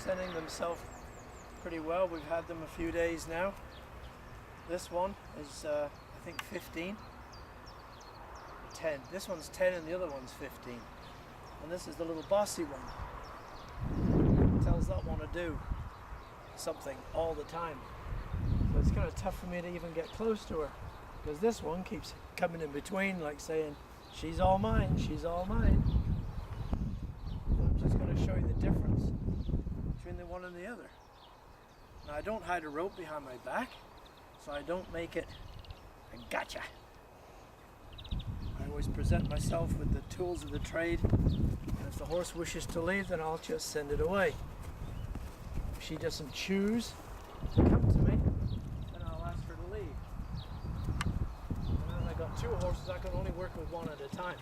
presenting themselves pretty well. We've had them a few days now. This one is I think 15. 10. This one's 10 and the other one's 15. And this is the little bossy one. Tells that one to do something all the time. So it's kind of tough for me to even get close to her, because this one keeps coming in between, like saying, she's all mine, she's all mine. So I'm just going to show you the difference between the one and the other. Now, I don't hide a rope behind my back, so I don't make it a gotcha. I always present myself with the tools of the trade, and if the horse wishes to leave, then I'll just send it away. If she doesn't choose to come to me, then I'll ask her to leave. And then I got 2 horses, I can only work with one at a time.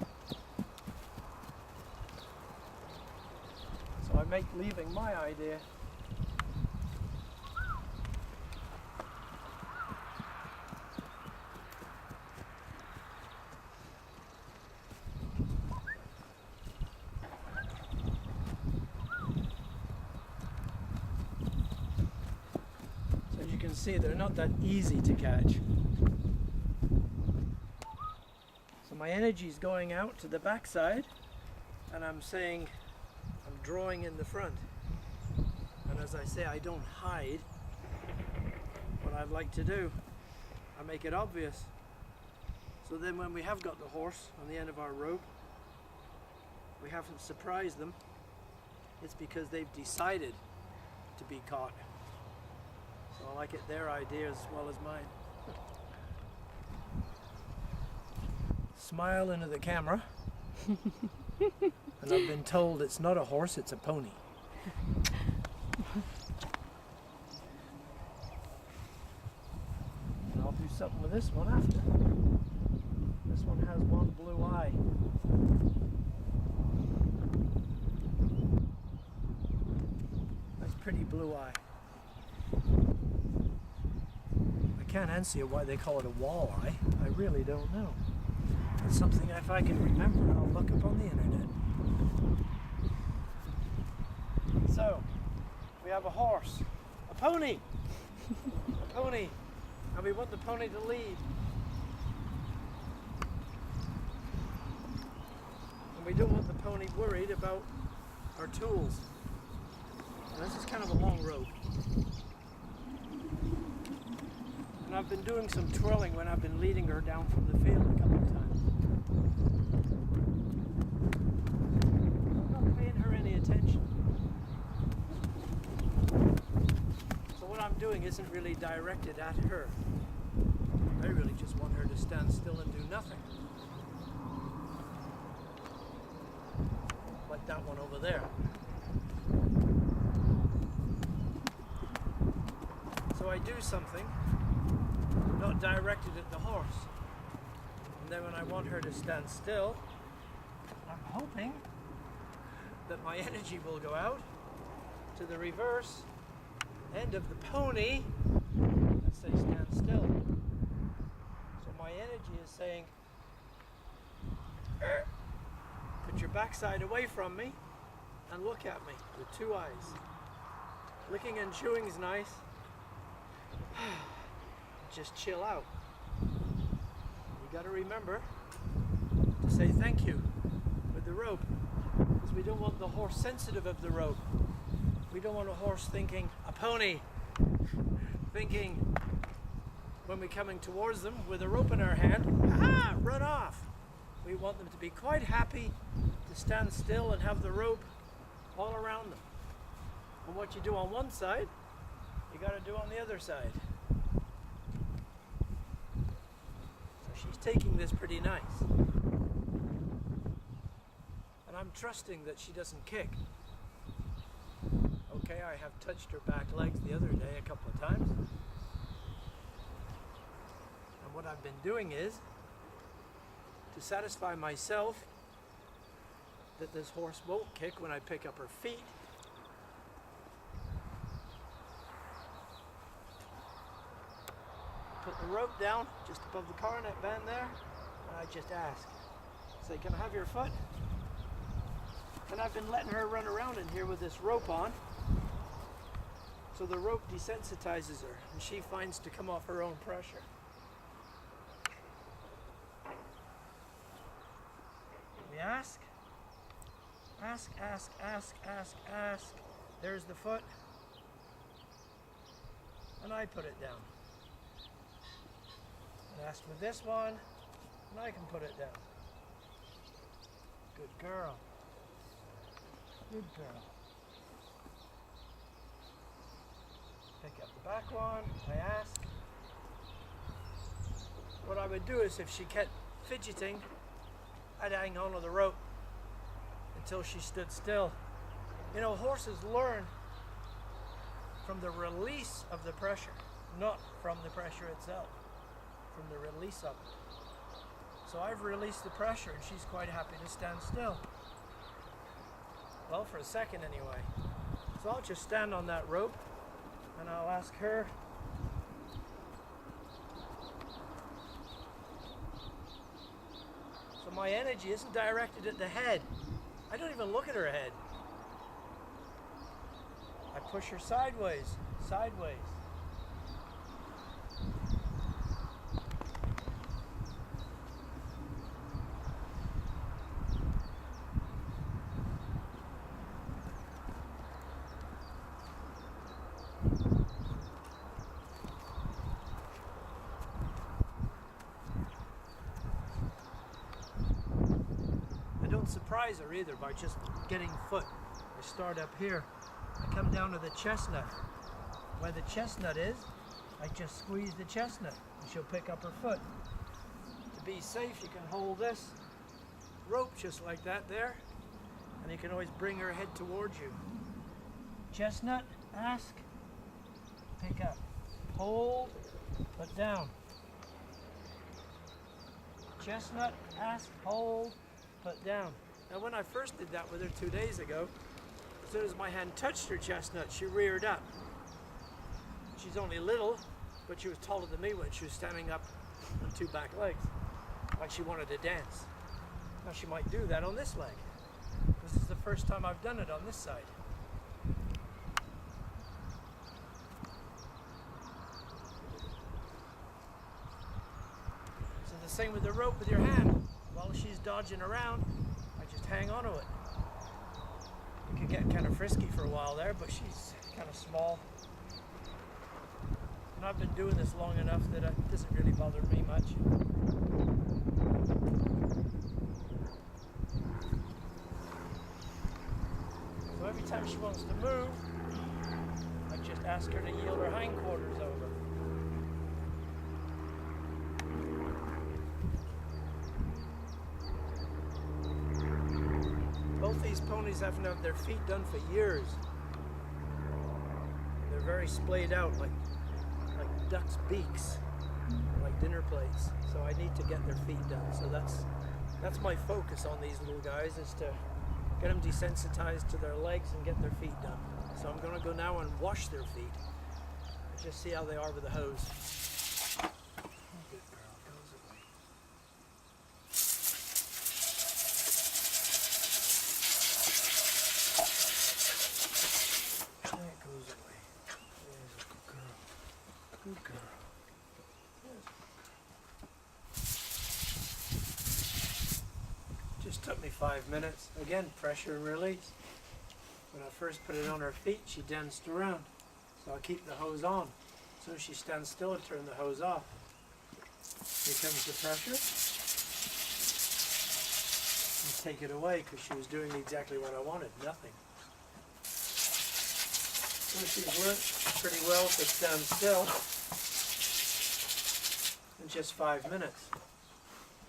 So I make leaving my idea. You can see they're not that easy to catch. So my energy is going out to the backside, and I'm saying I'm drawing in the front. And as I say, I don't hide what I'd like to do. I make it obvious. So then when we have got the horse on the end of our rope, we haven't surprised them. It's because they've decided to be caught. So I like it their idea as well as mine. Smile into the camera. And I've been told it's not a horse, it's a pony. And I'll do something with this one after. This one has one blue eye. Nice pretty blue eye. I can't answer why they call it a walleye. I really don't know. It's something, if I can remember, I'll look up on the internet. So, we have a horse, a pony, a pony, and we want the pony to lead. And we don't want the pony worried about our tools. And this is kind of a long rope. And I've been doing some twirling when I've been leading her down from the field a couple of times. I'm not paying her any attention. So what I'm doing isn't really directed at her. I really just want her to stand still and do nothing. Like that one over there. So I do something not directed at the horse. And then when I want her to stand still, I'm hoping that my energy will go out to the reverse end of the pony and say stand still. So my energy is saying, put your backside away from me and look at me with 2 eyes. Licking and chewing is nice. Just chill out. You got to remember to say thank you with the rope, because we don't want the horse sensitive of the rope. We don't want a horse thinking, a pony, thinking when we're coming towards them with a rope in our hand, aha, run off. We want them to be quite happy to stand still and have the rope all around them. And what you do on one side, you got to do on the other side. She's taking this pretty nice. And I'm trusting that she doesn't kick. Okay, I have touched her back legs the other day a couple of times. And what I've been doing is to satisfy myself that this horse won't kick when I pick up her feet. Put the rope down just above the coronet band there, and I just ask, say, can I have your foot? And I've been letting her run around in here with this rope on So the rope desensitizes her, and she finds to come off her own pressure. We ask. Ask, ask, ask, ask, ask. There's the foot. And I put it down. And ask with this one, and I can put it down. Good girl. Good girl. Pick up the back one, I ask. What I would do is if she kept fidgeting, I'd hang on to the rope until she stood still. You know, horses learn from the release of the pressure, not from the pressure itself, from the release of it. So I've released the pressure and she's quite happy to stand still. Well, for a second anyway. So I'll just stand on that rope and I'll ask her. So my energy isn't directed at the head. I don't even look at her head. I push her sideways, sideways. I don't surprise her either by just getting foot. I start up here. I come down to the chestnut. Where the chestnut is, I just squeeze the chestnut and she'll pick up her foot. To be safe, you can hold this rope just like that there, and you can always bring her head towards you. Chestnut, ask, pick up, hold, put down. Chestnut, ask, hold, put down. Now when I first did that with her 2 days ago, as soon as my hand touched her chestnut, she reared up. She's only little, but she was taller than me when she was standing up on two back legs, like she wanted to dance. Now she might do that on this leg. This is the first time I've done it on this side. So the same with the rope with your hand. While she's dodging around, I just hang on to it. You could get kind of frisky for a while there, but she's kind of small. And I've been doing this long enough that it doesn't really bother me much. So every time she wants to move, I just ask her to yield her hindquarters over. Both these ponies haven't had their feet done for years. They're very splayed out, like ducks' beaks, like dinner plates. So I need to get their feet done. So that's my focus on these little guys, is to get them desensitized to their legs and get their feet done. So I'm going to go now and wash their feet and just see how they are with the hose. Good girl. Just took me 5 minutes. Again, pressure and release. When I first put it on her feet, she danced around. So I keep the hose on. As soon as she stands still, I turn the hose off. Here comes the pressure. And take it away, because she was doing exactly what I wanted, nothing. So she's learnt pretty well to stand still in just 5 minutes.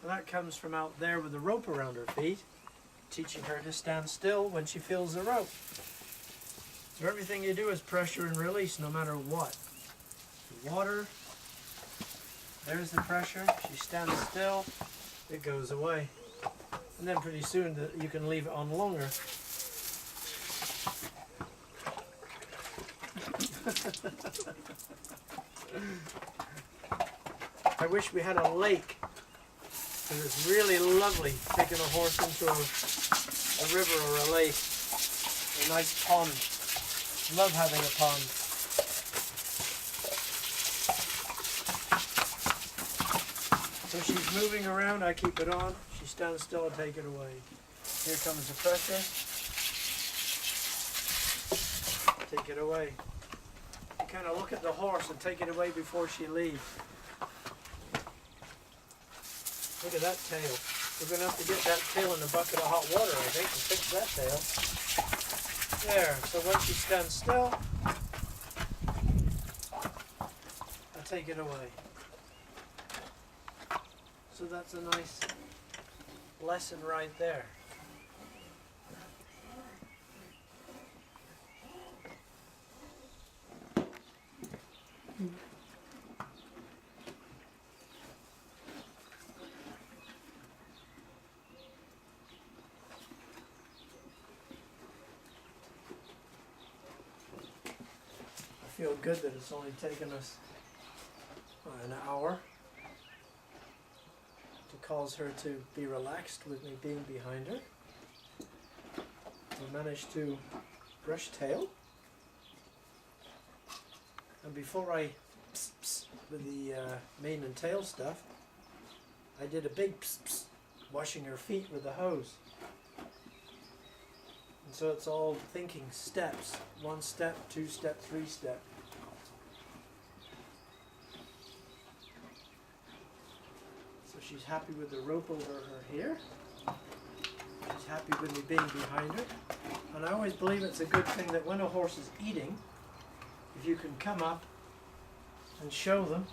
And that comes from out there with the rope around her feet, teaching her to stand still when she feels the rope. So everything you do is pressure and release, no matter what. Water, there's the pressure, she stands still, it goes away. And then pretty soon you can leave it on longer. I wish we had a lake. It was really lovely taking a horse into a river or a lake. A nice pond. Love having a pond. So she's moving around, I keep it on. She stands still, I take it away. Here comes the pressure. Take it away. You kind of look at the horse and take it away before she leaves. Look at that tail. We're going to have to get that tail in a bucket of hot water, I think, to fix that tail. There, so when she stands still, I take it away. So that's a nice lesson right there. I feel good that it's only taken us an hour to cause her to be relaxed with me being behind her. We managed to brush tail, and before I pss, pss, with the mane and tail stuff, I did a big pss, pss, washing her feet with the hose. And so it's all thinking steps. 1 step, 2 step, 3 step. So she's happy with the rope over her hair. She's happy with me being behind her. And I always believe it's a good thing that when a horse is eating, if you can come up and show them,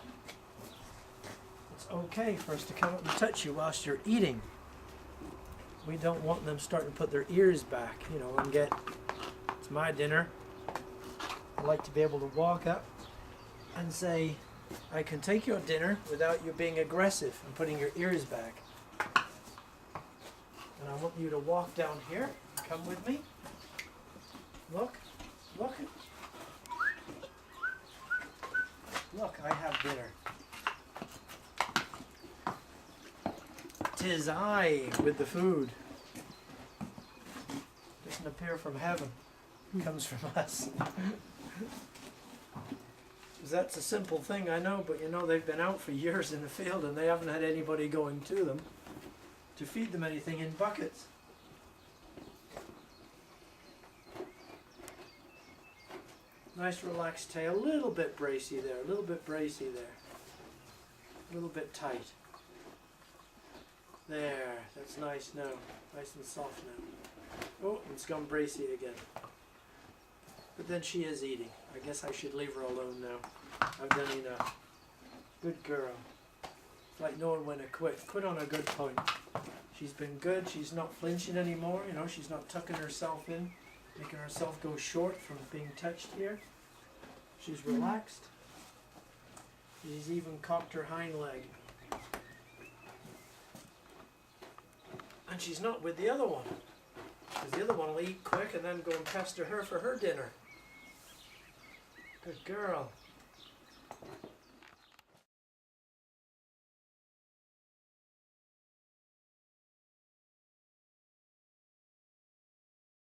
it's okay for us to come up and touch you whilst you're eating. We don't want them starting to put their ears back, you know, and get, it's my dinner. I like to be able to walk up and say, I can take your dinner without you being aggressive and putting your ears back. And I want you to walk down here, come with me. Look, look. Look, I have dinner. 'Tis I with the food. Doesn't appear from heaven. It comes from us. That's a simple thing, I know, but you know, they've been out for years in the field and they haven't had anybody going to them to feed them anything in buckets. Nice relaxed tail, a little bit bracy there, a little bit bracy there. A little bit tight. There, that's nice now, nice and soft now. Oh, it's gone bracy again. But then she is eating. I guess I should leave her alone now. I've done enough. Good girl. It's like knowing when to quit. Quit on a good point. She's been good. She's not flinching anymore. You know, she's not tucking herself in, making herself go short from being touched here. She's relaxed. She's even cocked her hind leg. And she's not with the other one. Because the other one will eat quick and then go and pester her for her dinner. Good girl.